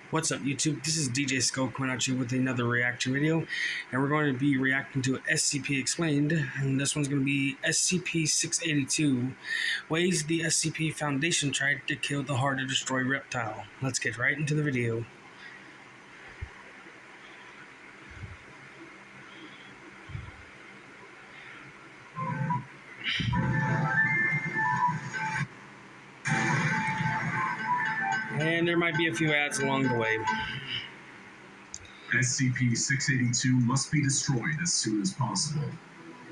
What's up, YouTube? This is DJ Skull coming at you with another reaction video, and we're going to be reacting to SCP Explained, and this one's going to be SCP-682, ways the SCP Foundation tried to kill the hard-to-destroy reptile. Let's get right into the video. And there might be a few ads along the way. SCP-682 must be destroyed as soon as possible.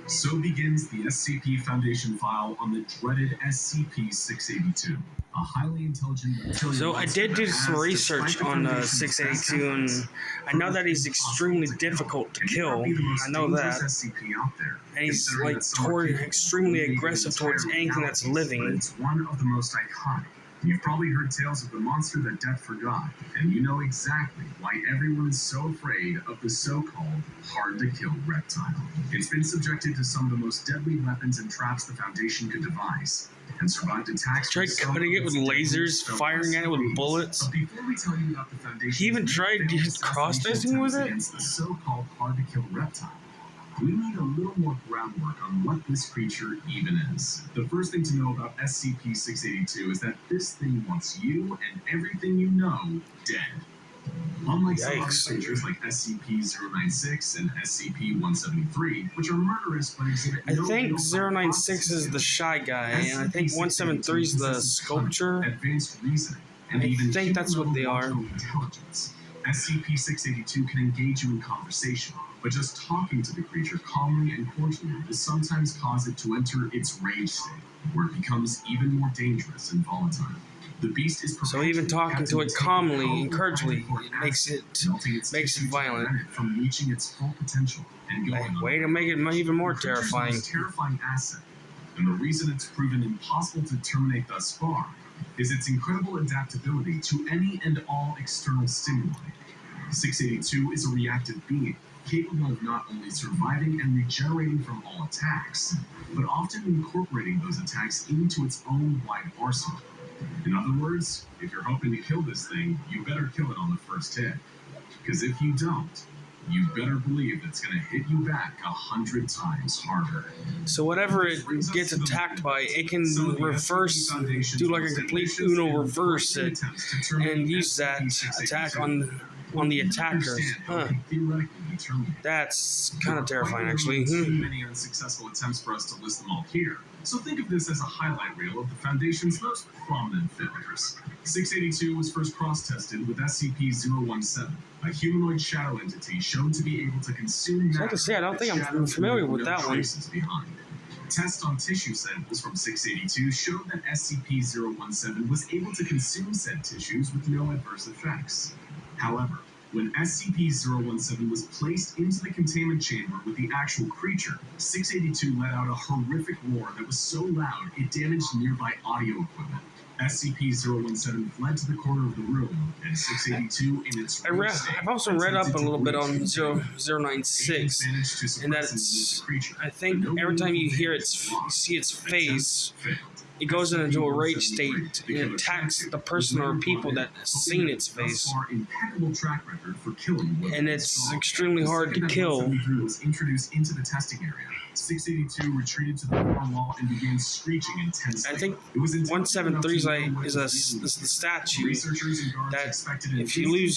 So begins the SCP Foundation file on the dreaded SCP-682, a highly intelligent reptilian. So I did do some research on 682, and I know that he's extremely difficult to kill. I know that. And he's like extremely aggressive towards anything that's living. It's one of the most iconic. You've probably heard tales of the monster that death forgot, and you know exactly why everyone is so afraid of the so-called hard-to-kill reptile. It's been subjected to some of the most deadly weapons and traps the Foundation could devise, and survived attacks. Tried cutting it with lasers, firing at it with bullets. But before we tell you about the Foundation, he even tried to use cross-dressing with it. Against the so-called hard-to-kill reptile, we need a little more groundwork on what this creature even is. The first thing to know about SCP-682 is that this thing wants you and everything you know dead. Unlike some other creatures like SCP-096 and SCP-173, which are murderous but exhibit I think 096 is the shy guy, and I think 173 is the sculpture. Advanced reasoning, and I even think that's what they are. Intelligence. SCP-682 can engage you in conversation, but just talking to the creature calmly and cordially will sometimes cause it to enter its rage state, where it becomes even more dangerous and volatile. The beast is so even talking to it calmly and cordially, it makes it violent. From reaching its full potential and going way to make it even more terrifying. The terrifying asset, and the reason it's proven impossible to terminate thus far, is its incredible adaptability to any and all external stimuli. 682 is a reactive being, capable of not only surviving and regenerating from all attacks, but often incorporating those attacks into its own wide arsenal. In other words, if you're hoping to kill this thing, you better kill it on the first hit. Because if you don't, you better believe it's going to hit you back 100 times harder. So whatever it gets attacked by, it can reverse, do like a complete Uno reverse it, and use that attack on the attackers. Huh. That's kind of terrifying, actually. Too many unsuccessful attempts for us to list them all here. So think of this as a highlight reel of the Foundation's most prominent failures. 682 was first cross-tested with SCP-017, a humanoid shadow entity shown to be able to consume matter. I have to say, I don't think I'm familiar with that one. Behind. Tests on tissue samples from 682 showed that SCP-017 was able to consume said tissues with no adverse effects. However, when SCP-017 was placed into the containment chamber with the actual creature, 682 let out a horrific roar that was so loud it damaged nearby audio equipment. SCP-017 fled to the corner of the room, and 682 in its I've also read up a little bit on 096, and that it's, I think every time you see its face, it goes into a rage state and attacks the person or people that has seen its face. And it's extremely hard to kill. Was introduced into the testing area. 682 retreated to the far wall and began screeching intensely. I think 173 is the statue that if you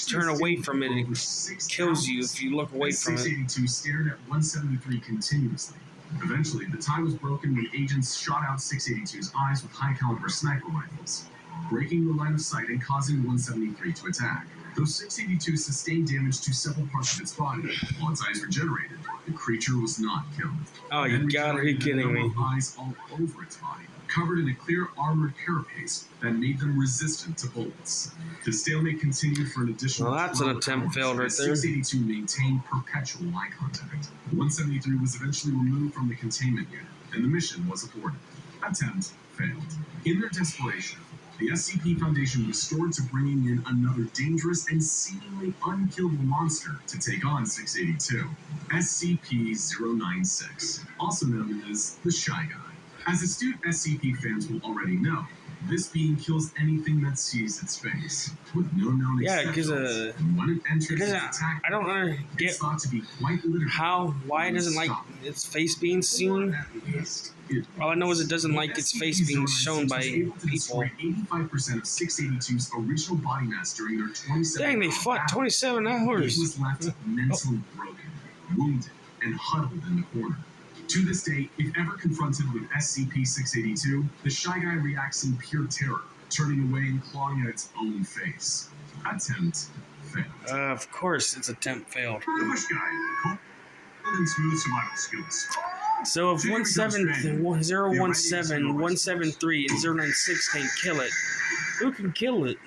turn away from it, it kills you if you look away from it. 682 stared at 173 continuously. Eventually, the tie was broken when agents shot out 682's eyes with high-caliber sniper rifles, breaking the line of sight and causing 173 to attack. Though 682 sustained damage to several parts of its body, while its eyes regenerated, the creature was not killed. Oh, you gotta be kidding me. Eyes all over its body, covered in a clear armored carapace that made them resistant to bullets. The stalemate continued for an additional. Well, that's an attempt failed right there. 682 maintained perpetual eye contact. 173 was eventually removed from the containment unit, and the mission was aborted. Attempt failed. In their desperation, the SCP Foundation restored to bringing in another dangerous and seemingly unkillable monster to take on 682, SCP-096, also known as the Shy Guy. As astute SCP fans will already know, This being kills anything that sees its face, with no known exceptions. And when it enters its attack, I don't get it's thought to be quite literally why it doesn't like its face being seen. All I know is it doesn't like its face being shown by people. 85% of 682's original body mass during their 27 Dang, they fought 27 hours. He was left mentally broken, wounded, and huddled in the corner. To this day, if ever confronted with SCP-682, the Shy Guy reacts in pure terror, turning away and clawing at its own face. Attempt failed. Of course, its attempt failed. Bush Guy, cold and smooth survival skills. So if 017, 173, and 096 can't kill it, who can kill it?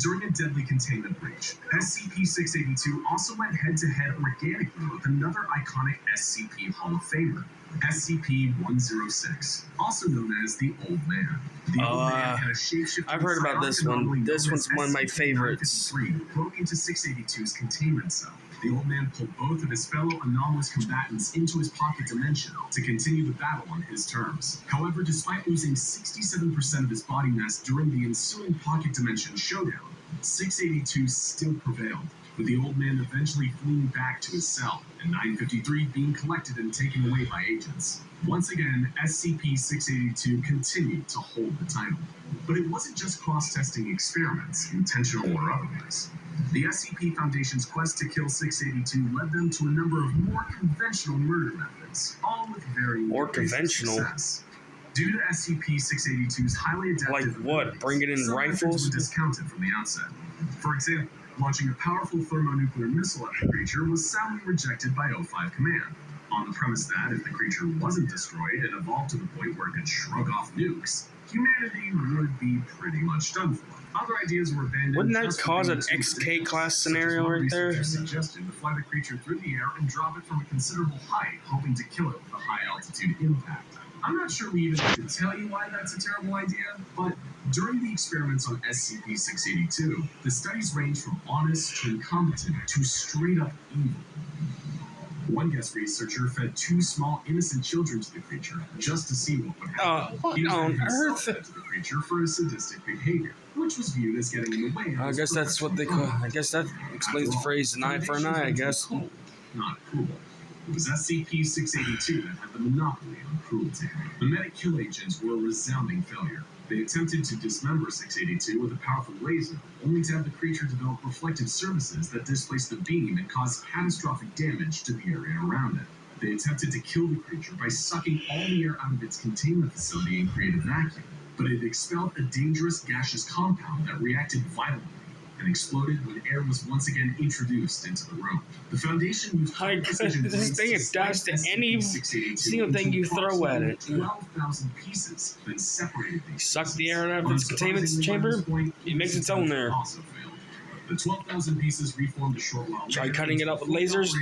During a deadly containment breach, SCP-682 also went head-to-head organically with another iconic SCP Hall of Famer, SCP-106, also known as the Old Man. The Old Man had a shapeshifting I've heard about this one. This one's one of my favorites. Broke into 682's containment cell. The Old Man pulled both of his fellow anomalous combatants into his pocket dimension to continue the battle on his terms. However, despite losing 67% of his body mass during the ensuing pocket dimension showdown, 682 still prevailed, with the Old Man eventually fleeing back to his cell, and 953 being collected and taken away by agents. Once again, SCP-682 continued to hold the title. But it wasn't just cross-testing experiments, intentional or otherwise. The SCP Foundation's quest to kill 682 led them to a number of more conventional murder methods, all with varying degrees of success. Due to SCP-682's highly adaptive like what? Bringing in rifles? Were discounted from the outset. For example, launching a powerful thermonuclear missile at the creature was soundly rejected by O5 Command, on the premise that if the creature wasn't destroyed and evolved to the point where it could shrug off nukes, humanity would be pretty much done for. Other ideas were abandoned. Wouldn't that cause an XK class scenario right there? Suggested to fly the creature through the air and drop it from a considerable height, hoping to kill it with a high altitude impact. I'm not sure we even have to tell you why that's a terrible idea, but during the experiments on SCP-682, the studies ranged from honest to incompetent to straight up evil. One guest researcher fed 2 small innocent children to the creature just to see what would happen. He on himself fed to the creature for his sadistic behavior, which was viewed as getting in the way. I guess that's what they call. I guess that explains the phrase "an eye for an eye." I guess. Cold, not cruel. It was SCP-682 that had the monopoly on cruelty. The medic kill agents were a resounding failure. They attempted to dismember 682 with a powerful laser, only to have the creature develop reflective surfaces that displaced the beam and caused catastrophic damage to the area around it. They attempted to kill the creature by sucking all the air out of its containment facility and create a vacuum, but it expelled a dangerous gaseous compound that reacted violently and exploded when air was once again introduced into the room. The Foundation used this thing adapts to any single thing you throw at it. 12,000 pieces, then separated these. Suck the air out of its containment chamber. It makes its own there. The 12,000 pieces reformed a short while Try cutting it up with lasers.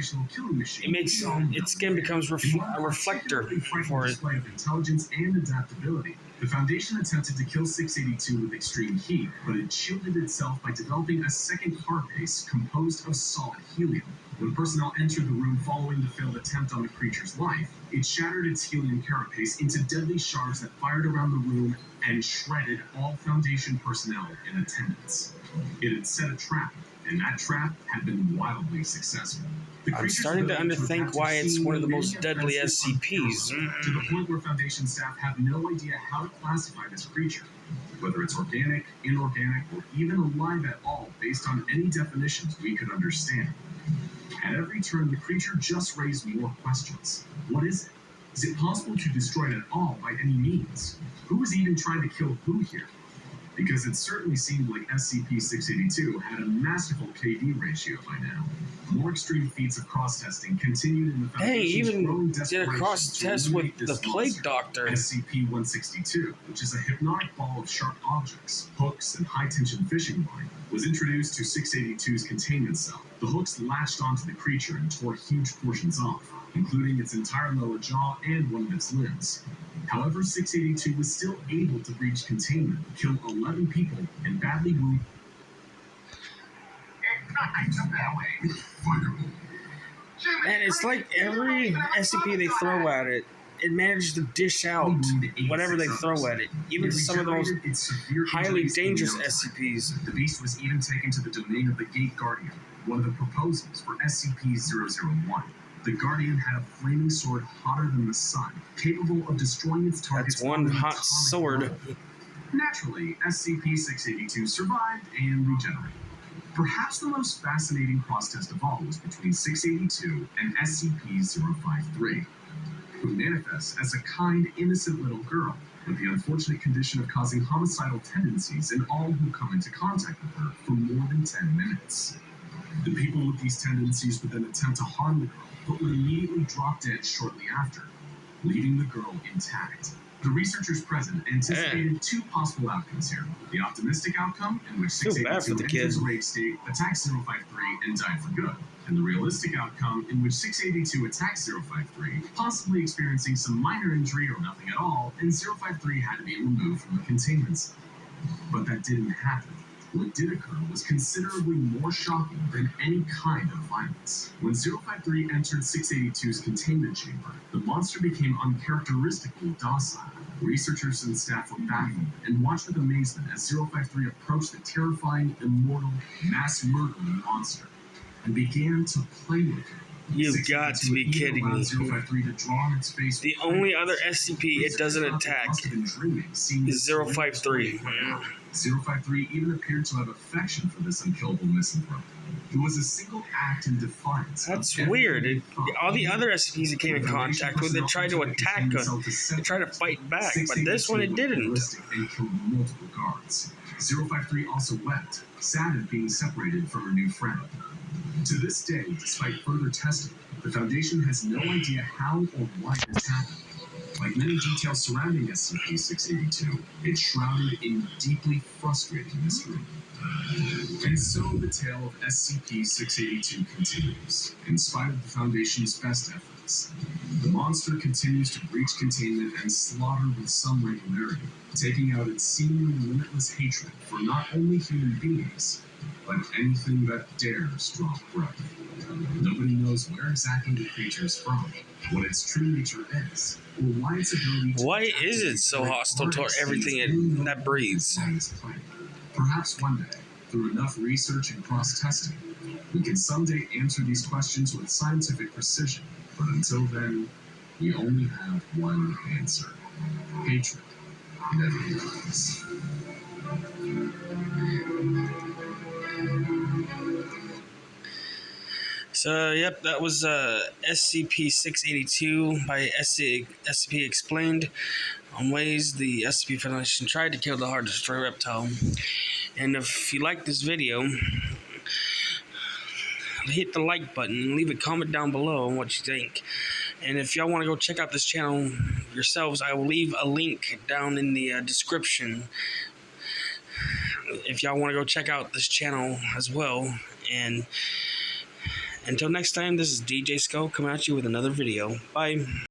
It makes its skin becomes a reflector for it. Of intelligence and adaptability. The Foundation attempted to kill 682 with extreme heat, but it shielded itself by developing a second carapace composed of solid helium. When personnel entered the room following the failed attempt on the creature's life, it shattered its helium carapace into deadly shards that fired around the room and shredded all Foundation personnel in attendance. It had set a trap, and that trap had been wildly successful. I'm starting to underthink why it's one of the most deadly SCPs. To the point where Foundation staff have no idea how to classify this creature, whether it's organic, inorganic, or even alive at all based on any definitions we could understand. At every turn, the creature just raised more questions. What is it? Is it possible to destroy it at all by any means? Who is even trying to kill who here? Because it certainly seemed like SCP-682 had a masterful KD ratio by now. More extreme feats of cross-testing continued in the Foundation's growing desperation. Did a cross-test with the Plague Doctor. SCP-162, which is a hypnotic ball of sharp objects, hooks, and high-tension fishing line, was introduced to 682's containment cell. The hooks latched onto the creature and tore huge portions off, including its entire lower jaw and one of its limbs. However, 682 was still able to breach containment, kill 11 people, and badly wound. And it's like every SCP they throw at it, it managed to dish out whatever they throw at it, even to some of the most highly dangerous SCPs. The beast was even taken to the domain of the Gate Guardian, one of the proposals for SCP-001. The Guardian had a flaming sword hotter than the sun, capable of destroying its targets. That's one hot sword. Naturally, SCP-682 survived and regenerated. Perhaps the most fascinating cross-test of all was between 682 and SCP-053, who manifests as a kind, innocent little girl with the unfortunate condition of causing homicidal tendencies in all who come into contact with her for more than 10 minutes. The people with these tendencies would then attempt to harm the girl, but would immediately drop dead shortly after, leaving the girl intact. The researchers present anticipated two possible outcomes here. The optimistic outcome, in which 682 enters a rage state, attacks 053, and died for good. And the realistic outcome, in which 682 attacks 053, possibly experiencing some minor injury or nothing at all, and 053 had to be removed from the containment cell. But that didn't happen. What did occur was considerably more shocking than any kind of violence. When 053 entered 682's containment chamber, the monster became uncharacteristically docile. Researchers and staff were baffled and watched with amazement as 053 approached the terrifying, immortal, mass-murdering monster and began to play with it. You've got to be kidding me. The only other SCP it doesn't attack is 053. 053 even appeared to have affection for this unkillable misanthrope. It was a single act in defiance. That's weird. All the other SCPs it came in contact with, it tried to attack us. It tried to fight back, but this one it didn't. And killed multiple guards. 053 also wept, sad at being separated from her new friend. To this day, despite further testing, the Foundation has no idea how or why this happened. Like many details surrounding SCP-682, it's shrouded in deeply frustrating mystery. And so the tale of SCP-682 continues. In spite of the Foundation's best efforts, the monster continues to breach containment and slaughter with some regularity, taking out its seemingly limitless hatred for not only human beings, but anything that dares draw breath. Nobody knows where exactly the creature is from, what its true nature is, or why its ability to... Why is it so hostile toward everything that breathes? Perhaps one day, through enough research and cross-testing, we can someday answer these questions with scientific precision. But until then, we only have one answer. Hatred never dies. So, yep, that was SCP-682 by SCP Explained on ways the SCP Foundation tried to kill the hard to destroy reptile. And if you like this video, hit the like button and leave a comment down below on what you think. And if y'all want to go check out this channel yourselves, I will leave a link down in the description if y'all want to go check out this channel as well. And until next time, this is DJ Skull coming at you with another video. Bye.